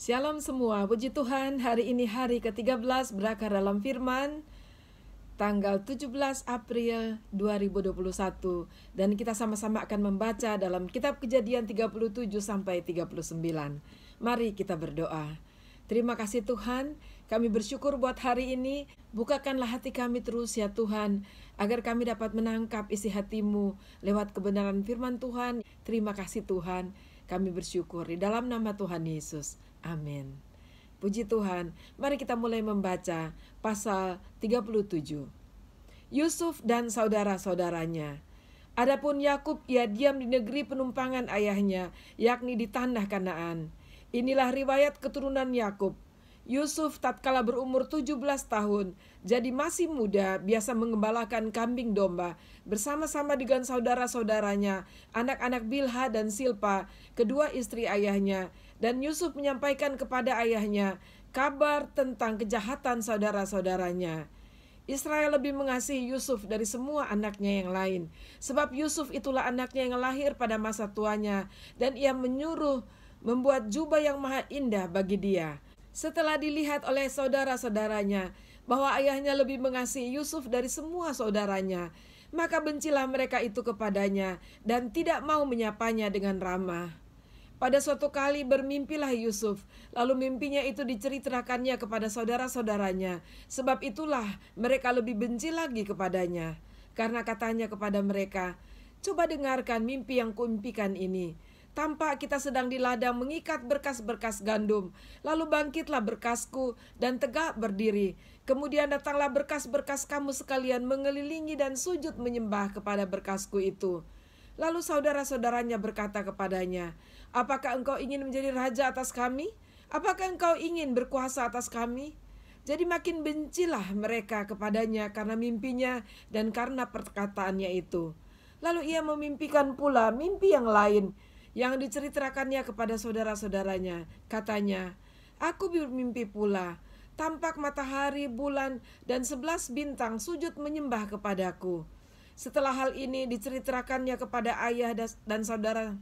Shalom semua, puji Tuhan, hari ini hari ke-13 berakar dalam firman tanggal 17 April 2021 dan kita sama-sama akan membaca dalam kitab Kejadian 37 sampai 39. Mari kita berdoa. Terima kasih Tuhan, kami bersyukur buat hari ini. Bukakanlah hati kami terus ya Tuhan, agar kami dapat menangkap isi hati-Mu lewat kebenaran firman Tuhan. Terima kasih Tuhan, kami bersyukur di dalam nama Tuhan Yesus. Amin. Puji Tuhan, mari kita mulai membaca pasal 37. Yusuf dan saudara-saudaranya. Adapun Yakub, ia diam di negeri penumpangan ayahnya, yakni di tanah Kanaan. Inilah riwayat keturunan Yakub. Yusuf tatkala berumur 17 tahun, jadi masih muda, biasa mengembalakan kambing domba bersama-sama dengan saudara-saudaranya, anak-anak Bilha dan Silpa, kedua istri ayahnya. Dan Yusuf menyampaikan kepada ayahnya kabar tentang kejahatan saudara-saudaranya. Israel lebih mengasihi Yusuf dari semua anaknya yang lain, sebab Yusuf itulah anaknya yang lahir pada masa tuanya, dan ia menyuruh membuat jubah yang maha indah bagi dia. Setelah dilihat oleh saudara-saudaranya bahwa ayahnya lebih mengasihi Yusuf dari semua saudaranya, maka bencilah mereka itu kepadanya dan tidak mau menyapanya dengan ramah. Pada suatu kali bermimpilah Yusuf, lalu mimpinya itu diceritakannya kepada saudara-saudaranya. Sebab itulah mereka lebih benci lagi kepadanya. Karena katanya kepada mereka, "Coba dengarkan mimpi yang kuimpikan ini. Tampak kita sedang di ladang mengikat berkas-berkas gandum. Lalu bangkitlah berkasku dan tegak berdiri. Kemudian datanglah berkas-berkas kamu sekalian mengelilingi dan sujud menyembah kepada berkasku itu." Lalu saudara-saudaranya berkata kepadanya, "Apakah engkau ingin menjadi raja atas kami? Apakah engkau ingin berkuasa atas kami?" Jadi makin bencilah mereka kepadanya karena mimpinya dan karena perkataannya itu. Lalu ia memimpikan pula mimpi yang lain yang diceritakannya kepada saudara-saudaranya. Katanya, "Aku bermimpi pula, tampak matahari, bulan, dan 11 bintang sujud menyembah kepadaku." Setelah hal ini diceritakannya kepada ayah dan saudara.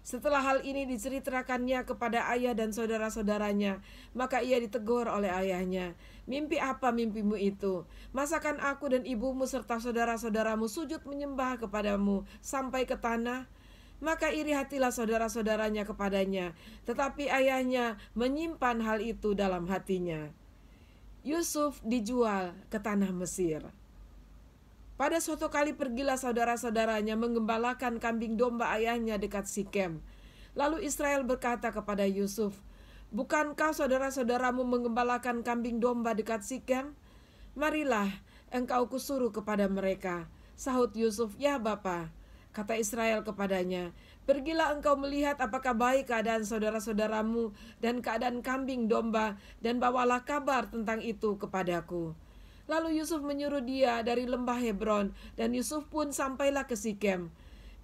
Setelah hal ini diceritakannya kepada ayah dan saudara-saudaranya, maka ia ditegur oleh ayahnya. "Mimpi apa mimpimu itu? Masakan aku dan ibumu serta saudara-saudaramu sujud menyembah kepadamu sampai ke tanah?" Maka iri hatilah saudara-saudaranya kepadanya, tetapi ayahnya menyimpan hal itu dalam hatinya. Yusuf dijual ke tanah Mesir. Pada suatu kali pergilah saudara-saudaranya mengembalakan kambing domba ayahnya dekat Sikem. Lalu Israel berkata kepada Yusuf, "Bukankah saudara-saudaramu mengembalakan kambing domba dekat Sikem? Marilah engkau kusuruh kepada mereka." Sahut Yusuf, "Ya Bapa." Kata Israel kepadanya, "Pergilah engkau melihat apakah baik keadaan saudara-saudaramu dan keadaan kambing domba, dan bawalah kabar tentang itu kepadaku." Lalu Yusuf menyuruh dia dari lembah Hebron, dan Yusuf pun sampailah ke Sikem.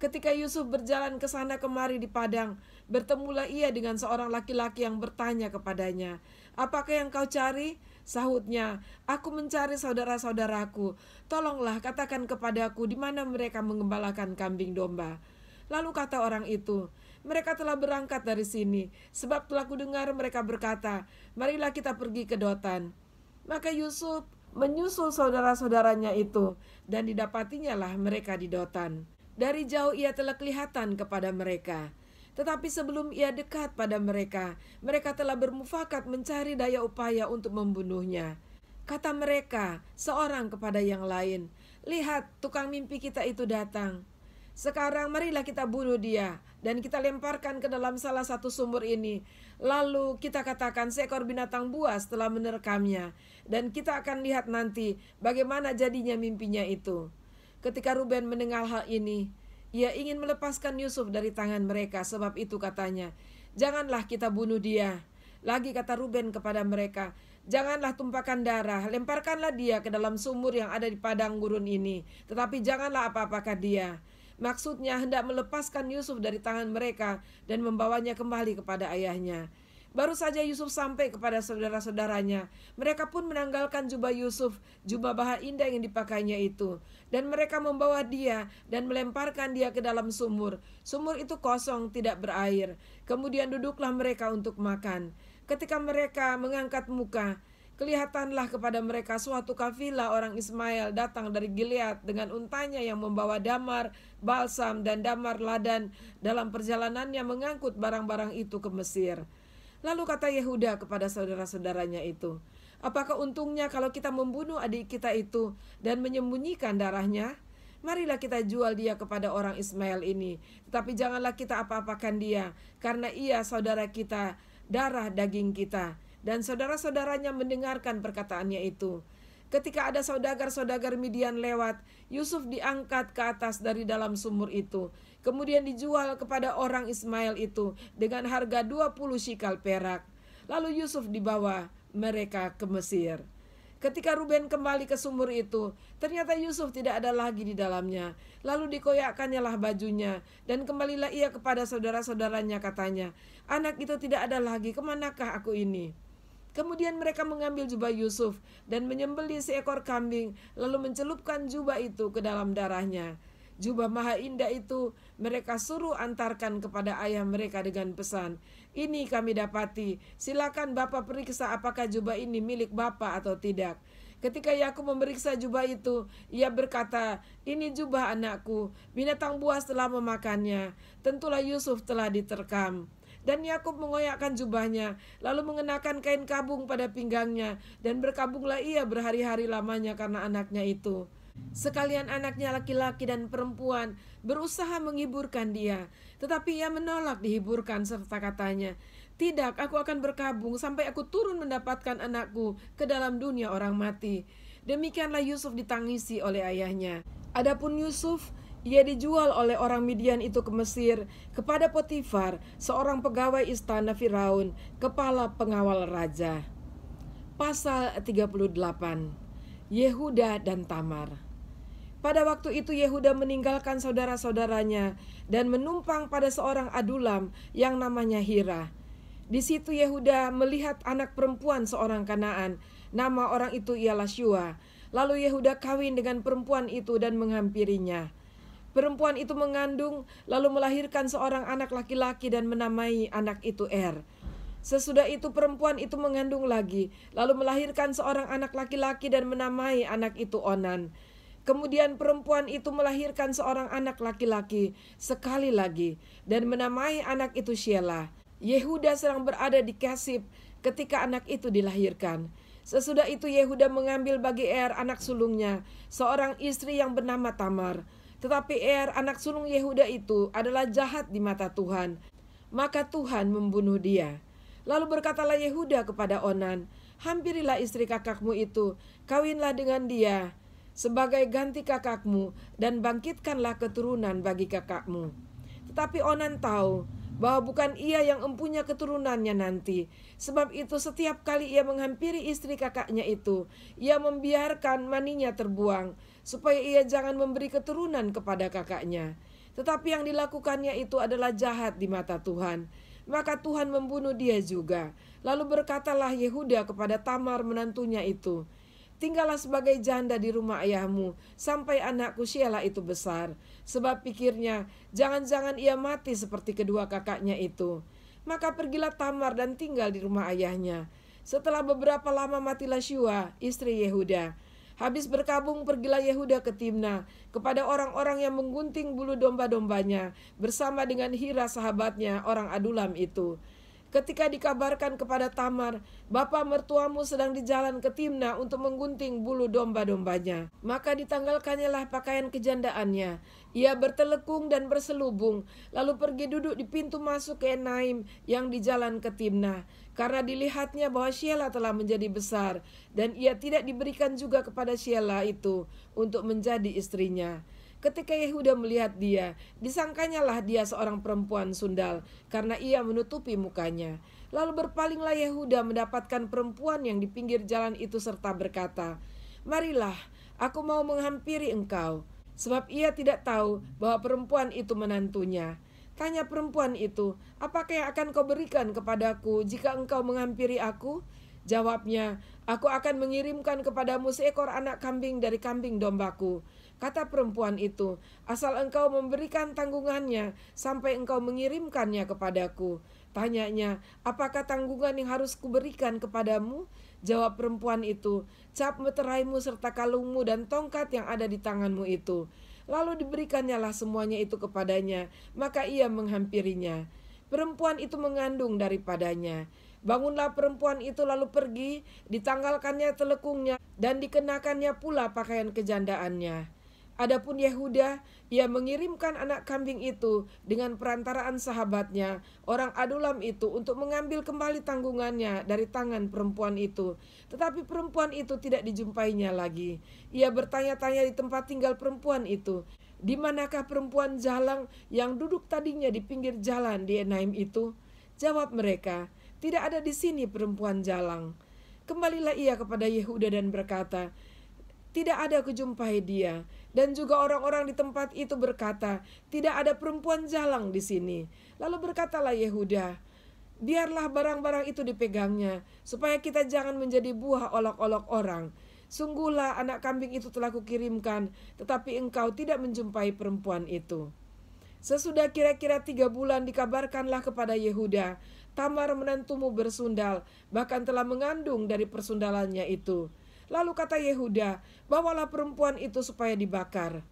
Ketika Yusuf berjalan ke sana kemari di padang, bertemulah ia dengan seorang laki-laki yang bertanya kepadanya, "Apakah yang kau cari?" Sahutnya, "Aku mencari saudara-saudaraku. Tolonglah katakan kepadaku di mana mereka mengembalakan kambing domba." Lalu kata orang itu, "Mereka telah berangkat dari sini, sebab telah kudengar mereka berkata, 'Marilah kita pergi ke Dotan.'" Maka Yusuf menyusul saudara-saudaranya itu, dan didapatinya lah mereka di Dotan. Dari jauh ia telah kelihatan kepada mereka. Tetapi sebelum ia dekat pada mereka, mereka telah bermufakat mencari daya upaya untuk membunuhnya. Kata mereka seorang kepada yang lain, "Lihat, tukang mimpi kita itu datang. Sekarang marilah kita bunuh dia, dan kita lemparkan ke dalam salah satu sumur ini. Lalu kita katakan seekor binatang buas telah menerkamnya, dan kita akan lihat nanti bagaimana jadinya mimpinya itu." Ketika Ruben mendengar hal ini, ia ingin melepaskan Yusuf dari tangan mereka. Sebab itu katanya, "Janganlah kita bunuh dia." Lagi kata Ruben kepada mereka, "Janganlah tumpahkan darah, lemparkanlah dia ke dalam sumur yang ada di padang gurun ini, tetapi janganlah apa-apakan dia." Maksudnya hendak melepaskan Yusuf dari tangan mereka dan membawanya kembali kepada ayahnya. Baru saja Yusuf sampai kepada saudara-saudaranya, mereka pun menanggalkan jubah Yusuf, jubah bahan indah yang dipakainya itu, dan mereka membawa dia dan melemparkan dia ke dalam sumur. Sumur itu kosong, tidak berair. Kemudian duduklah mereka untuk makan. Ketika mereka mengangkat muka, kelihatanlah kepada mereka suatu kafilah orang Ismail datang dari Gilead dengan untanya yang membawa damar, balsam, dan damar ladan dalam perjalanannya mengangkut barang-barang itu ke Mesir. Lalu kata Yehuda kepada saudara-saudaranya itu, apakah untungnya kalau kita membunuh adik kita itu dan menyembunyikan darahnya? Marilah kita jual dia kepada orang Ismail ini, tetapi janganlah kita apa-apakan dia, karena ia saudara kita, darah daging kita. Dan saudara-saudaranya mendengarkan perkataannya itu. Ketika ada saudagar-saudagar Midian lewat, Yusuf diangkat ke atas dari dalam sumur itu, kemudian dijual kepada orang Ismail itu dengan harga 20 shikal perak. Lalu Yusuf dibawa mereka ke Mesir. Ketika Ruben kembali ke sumur itu, ternyata Yusuf tidak ada lagi di dalamnya. Lalu dikoyakkannya lah bajunya, dan kembalilah ia kepada saudara-saudaranya, katanya, anak itu tidak ada lagi, kemanakah aku ini? Kemudian mereka mengambil jubah Yusuf dan menyembelih seekor kambing, lalu mencelupkan jubah itu ke dalam darahnya. Jubah maha indah itu mereka suruh antarkan kepada ayah mereka dengan pesan, ini kami dapati, silakan Bapa periksa apakah jubah ini milik Bapa atau tidak. Ketika Yakub memeriksa jubah itu, ia berkata, ini jubah anakku, binatang buas telah memakannya, tentulah Yusuf telah diterkam. Dan Yakub mengoyakkan jubahnya, lalu mengenakan kain kabung pada pinggangnya, dan berkabunglah ia berhari-hari lamanya karena anaknya itu. Sekalian anaknya laki-laki dan perempuan berusaha menghiburkan dia, tetapi ia menolak dihiburkan serta katanya, tidak, aku akan berkabung sampai aku turun mendapatkan anakku ke dalam dunia orang mati. Demikianlah Yusuf ditangisi oleh ayahnya. Adapun Yusuf, ia dijual oleh orang Midian itu ke Mesir kepada Potifar, seorang pegawai istana Firaun, kepala pengawal raja. Pasal 38. Yehuda dan Tamar. Pada waktu itu Yehuda meninggalkan saudara-saudaranya dan menumpang pada seorang adulam yang namanya Hira. Di situ Yehuda melihat anak perempuan seorang Kanaan, nama orang itu ialah Syua. Lalu Yehuda kawin dengan perempuan itu dan menghampirinya. Perempuan itu mengandung, lalu melahirkan seorang anak laki-laki dan menamai anak itu Er. Sesudah itu perempuan itu mengandung lagi, lalu melahirkan seorang anak laki-laki dan menamai anak itu Onan. Kemudian perempuan itu melahirkan seorang anak laki-laki sekali lagi dan menamai anak itu Shelah. Yehuda sedang berada di Kasib ketika anak itu dilahirkan. Sesudah itu Yehuda mengambil bagi Er anak sulungnya, seorang istri yang bernama Tamar. Tetapi Er anak sulung Yehuda itu adalah jahat di mata Tuhan, maka Tuhan membunuh dia. Lalu berkatalah Yehuda kepada Onan, hampirilah istri kakakmu itu, kawinlah dengan dia sebagai ganti kakakmu dan bangkitkanlah keturunan bagi kakakmu. Tetapi Onan tahu bahwa bukan ia yang empunya keturunannya nanti. Sebab itu setiap kali ia menghampiri istri kakaknya itu, ia membiarkan maninya terbuang, supaya ia jangan memberi keturunan kepada kakaknya. Tetapi yang dilakukannya itu adalah jahat di mata Tuhan. Maka Tuhan membunuh dia juga. Lalu berkatalah Yehuda kepada Tamar menantunya itu, tinggallah sebagai janda di rumah ayahmu sampai anakku Shelah itu besar. Sebab pikirnya, jangan-jangan ia mati seperti kedua kakaknya itu. Maka pergilah Tamar dan tinggal di rumah ayahnya. Setelah beberapa lama matilah Syua, istri Yehuda. Habis berkabung pergilah Yehuda ke Timna kepada orang-orang yang menggunting bulu domba-dombanya bersama dengan Hira sahabatnya orang Adulam itu. Ketika dikabarkan kepada Tamar, bapa mertuamu sedang di jalan ke Timna untuk menggunting bulu domba-dombanya, maka ditanggalkannya lah pakaian kejandaannya. Ia bertelekung dan berselubung, lalu pergi duduk di pintu masuk ke Enaim yang di jalan ke Timna, karena dilihatnya bahwa Shelah telah menjadi besar, dan ia tidak diberikan juga kepada Shelah itu untuk menjadi istrinya. Ketika Yehuda melihat dia, disangkanya lah dia seorang perempuan sundal, karena ia menutupi mukanya. Lalu berpalinglah Yehuda mendapatkan perempuan yang di pinggir jalan itu serta berkata, marilah, aku mau menghampiri engkau. Sebab ia tidak tahu bahwa perempuan itu menantunya. Tanya perempuan itu, apakah yang akan kau berikan kepadaku jika engkau menghampiri aku? Jawabnya, aku akan mengirimkan kepadamu seekor anak kambing dari kambing dombaku. Kata perempuan itu, asal engkau memberikan tanggungannya sampai engkau mengirimkannya kepadaku. Tanyanya, apakah tanggungan yang harus kuberikan kepadamu? Jawab perempuan itu, cap meteraimu serta kalungmu dan tongkat yang ada di tanganmu itu. Lalu diberikannya semuanya itu kepadanya, maka ia menghampirinya. Perempuan itu mengandung daripadanya. Bangunlah perempuan itu lalu pergi, ditanggalkannya telekungnya dan dikenakannya pula pakaian kejandaannya. Adapun Yehuda, ia mengirimkan anak kambing itu dengan perantaraan sahabatnya, orang Adulam itu, untuk mengambil kembali tanggungannya dari tangan perempuan itu. Tetapi perempuan itu tidak dijumpainya lagi. Ia bertanya-tanya di tempat tinggal perempuan itu, di manakah perempuan jalang yang duduk tadinya di pinggir jalan di Enaim itu? Jawab mereka, tidak ada di sini perempuan jalang. Kembalilah ia kepada Yehuda dan berkata, tidak ada kujumpai dia. Dan juga orang-orang di tempat itu berkata, tidak ada perempuan jalang di sini. Lalu berkatalah Yehuda, biarlah barang-barang itu dipegangnya, supaya kita jangan menjadi buah olok-olok orang. Sungguhlah anak kambing itu telah kukirimkan, tetapi engkau tidak menjumpai perempuan itu. Sesudah kira-kira 3 bulan dikabarkanlah kepada Yehuda, Tamar menantumu bersundal, bahkan telah mengandung dari persundalannya itu. Lalu kata Yehuda, bawalah perempuan itu supaya dibakar.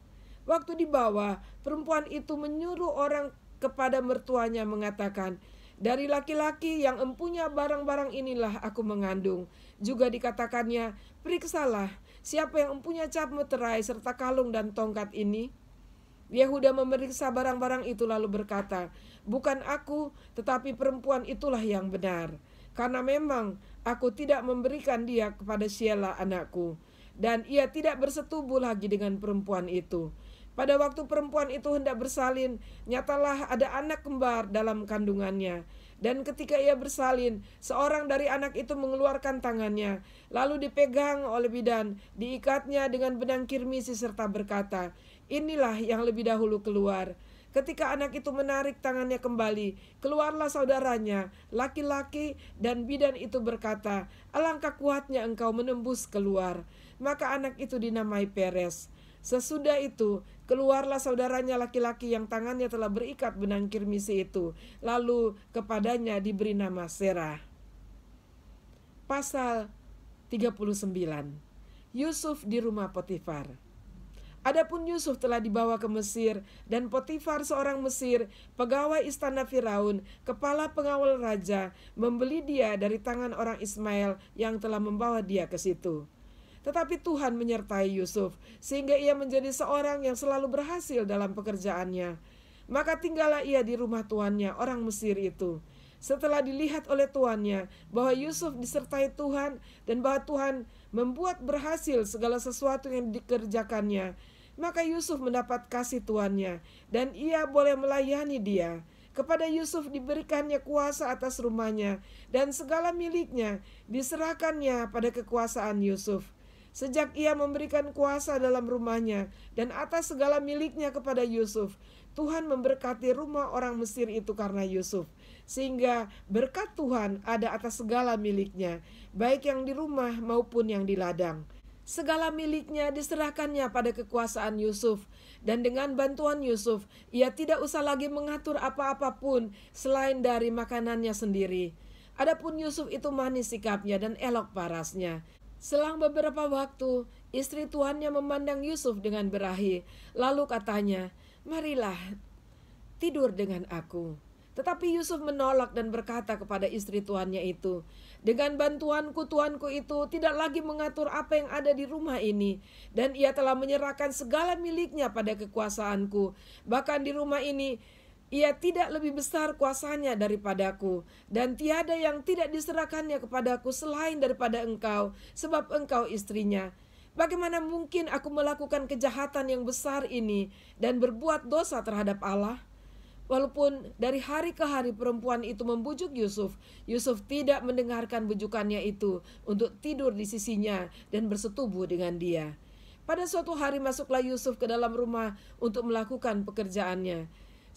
Waktu dibawa, perempuan itu menyuruh orang kepada mertuanya mengatakan, dari laki-laki yang empunya barang-barang inilah aku mengandung. Juga dikatakannya, periksalah siapa yang empunya cap meterai serta kalung dan tongkat ini. Yehuda memeriksa barang-barang itu lalu berkata, bukan aku, tetapi perempuan itulah yang benar. Karena memang aku tidak memberikan dia kepada Shelah anakku, dan ia tidak bersetubuh lagi dengan perempuan itu. Pada waktu perempuan itu hendak bersalin, nyatalah ada anak kembar dalam kandungannya. Dan ketika ia bersalin, seorang dari anak itu mengeluarkan tangannya, lalu dipegang oleh bidan, diikatnya dengan benang kirmisi serta berkata, inilah yang lebih dahulu keluar. Ketika anak itu menarik tangannya kembali, keluarlah saudaranya, laki-laki, dan bidan itu berkata, alangkah kuatnya engkau menembus keluar. Maka anak itu dinamai Peres. Sesudah itu, keluarlah saudaranya laki-laki yang tangannya telah berikat benang kirmisi itu. Lalu kepadanya diberi nama Serah. Pasal 39. Yusuf di rumah Potifar. Adapun Yusuf telah dibawa ke Mesir, dan Potifar seorang Mesir, pegawai istana Firaun, kepala pengawal raja, membeli dia dari tangan orang Ismail yang telah membawa dia ke situ. Tetapi Tuhan menyertai Yusuf, sehingga ia menjadi seorang yang selalu berhasil dalam pekerjaannya. Maka tinggallah ia di rumah tuannya, orang Mesir itu. Setelah dilihat oleh tuannya bahwa Yusuf disertai Tuhan dan bahwa Tuhan membuat berhasil segala sesuatu yang dikerjakannya, maka Yusuf mendapat kasih tuannya dan ia boleh melayani dia. Kepada Yusuf diberikannya kuasa atas rumahnya dan segala miliknya diserahkannya pada kekuasaan Yusuf. Sejak ia memberikan kuasa dalam rumahnya dan atas segala miliknya kepada Yusuf, Tuhan memberkati rumah orang Mesir itu karena Yusuf. Sehingga berkat Tuhan ada atas segala miliknya, baik yang di rumah maupun yang di ladang. Segala miliknya diserahkannya pada kekuasaan Yusuf, dan dengan bantuan Yusuf, ia tidak usah lagi mengatur apa-apapun selain dari makanannya sendiri. Adapun Yusuf itu manis sikapnya dan elok parasnya. Selang beberapa waktu, istri tuannya memandang Yusuf dengan berahi, lalu katanya, marilah tidur dengan aku. Tetapi Yusuf menolak dan berkata kepada istri tuannya itu, dengan bantuanku tuanku itu tidak lagi mengatur apa yang ada di rumah ini, dan ia telah menyerahkan segala miliknya pada kekuasaanku. Bahkan di rumah ini ia tidak lebih besar kuasanya daripadaku, dan tiada yang tidak diserahkannya kepadaku selain daripada engkau, sebab engkau istrinya. Bagaimana mungkin aku melakukan kejahatan yang besar ini dan berbuat dosa terhadap Allah? Walaupun dari hari ke hari perempuan itu membujuk Yusuf, Yusuf tidak mendengarkan bujukannya itu untuk tidur di sisinya dan bersetubuh dengan dia. Pada suatu hari masuklah Yusuf ke dalam rumah untuk melakukan pekerjaannya.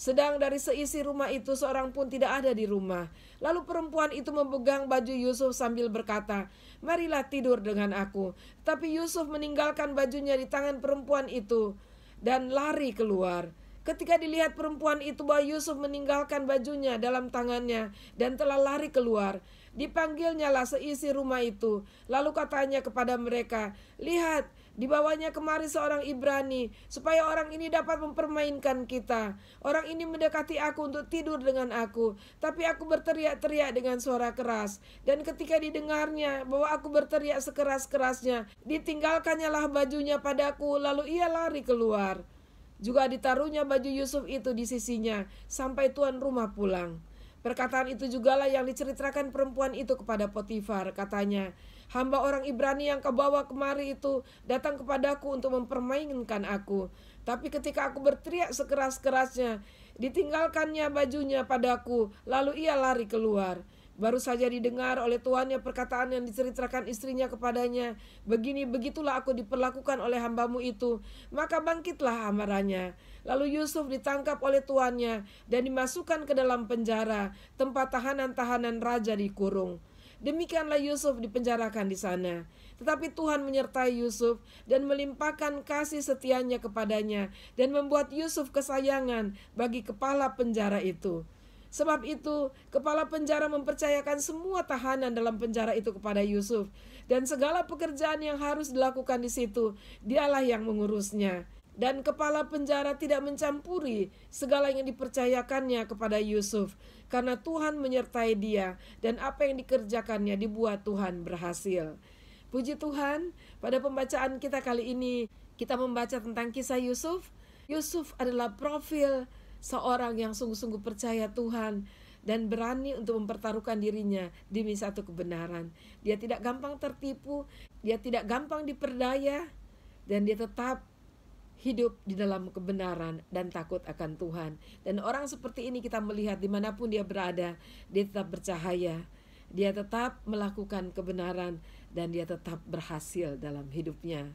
Sedang dari seisi rumah itu seorang pun tidak ada di rumah. Lalu perempuan itu memegang baju Yusuf sambil berkata, "Marilah tidur dengan aku." Tapi Yusuf meninggalkan bajunya di tangan perempuan itu dan lari keluar. Ketika dilihat perempuan itu bahwa Yusuf meninggalkan bajunya dalam tangannya dan telah lari keluar, dipanggilnyalah seisi rumah itu. Lalu katanya kepada mereka, "Lihat, dibawanya kemari seorang Ibrani, supaya orang ini dapat mempermainkan kita. Orang ini mendekati aku untuk tidur dengan aku, tapi aku berteriak-teriak dengan suara keras. Dan ketika didengarnya bahwa aku berteriak sekeras-kerasnya, ditinggalkannya lah bajunya padaku, lalu ia lari keluar." Juga ditaruhnya baju Yusuf itu di sisinya sampai tuan rumah pulang. Perkataan itu jugalah yang diceritakan perempuan itu kepada Potifar. Katanya, "Hamba orang Ibrani yang kau bawa kemari itu datang kepadaku untuk mempermainkan aku. Tapi ketika aku berteriak sekeras-kerasnya, ditinggalkannya bajunya padaku, lalu ia lari keluar." Baru saja didengar oleh tuannya perkataan yang diceritakan istrinya kepadanya, "Begitulah aku diperlakukan oleh hambamu itu." Maka bangkitlah amarahnya. Lalu Yusuf ditangkap oleh tuannya dan dimasukkan ke dalam penjara, tempat tahanan-tahanan raja dikurung. Demikianlah Yusuf dipenjarakan di sana. Tetapi Tuhan menyertai Yusuf dan melimpahkan kasih setianya kepadanya dan membuat Yusuf kesayangan bagi kepala penjara itu. Sebab itu, kepala penjara mempercayakan semua tahanan dalam penjara itu kepada Yusuf, dan segala pekerjaan yang harus dilakukan di situ, dialah yang mengurusnya. Dan kepala penjara tidak mencampuri segala yang dipercayakannya kepada Yusuf, karena Tuhan menyertai dia, dan apa yang dikerjakannya dibuat Tuhan berhasil. Puji Tuhan, pada pembacaan kita kali ini, kita membaca tentang kisah Yusuf. Yusuf adalah profil seorang yang sungguh-sungguh percaya Tuhan dan berani untuk mempertaruhkan dirinya demi satu kebenaran. Dia tidak gampang tertipu, dia tidak gampang diperdaya, dan dia tetap hidup di dalam kebenaran dan takut akan Tuhan. Dan orang seperti ini kita melihat dimanapun dia berada, dia tetap bercahaya, dia tetap melakukan kebenaran, dan dia tetap berhasil dalam hidupnya.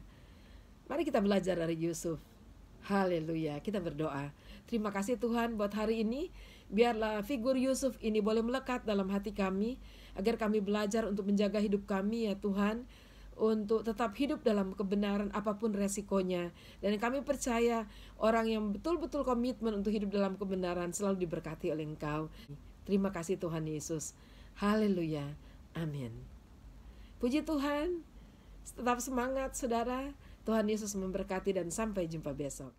Mari kita belajar dari Yusuf. Haleluya, kita berdoa. Terima kasih Tuhan buat hari ini. Biarlah figur Yusuf ini boleh melekat dalam hati kami, agar kami belajar untuk menjaga hidup kami ya Tuhan, untuk tetap hidup dalam kebenaran apapun resikonya. Dan kami percaya orang yang betul-betul komitmen untuk hidup dalam kebenaran selalu diberkati oleh Engkau. Terima kasih Tuhan Yesus. Haleluya, amin. Puji Tuhan. Tetap semangat saudara. Tuhan Yesus memberkati dan sampai jumpa besok.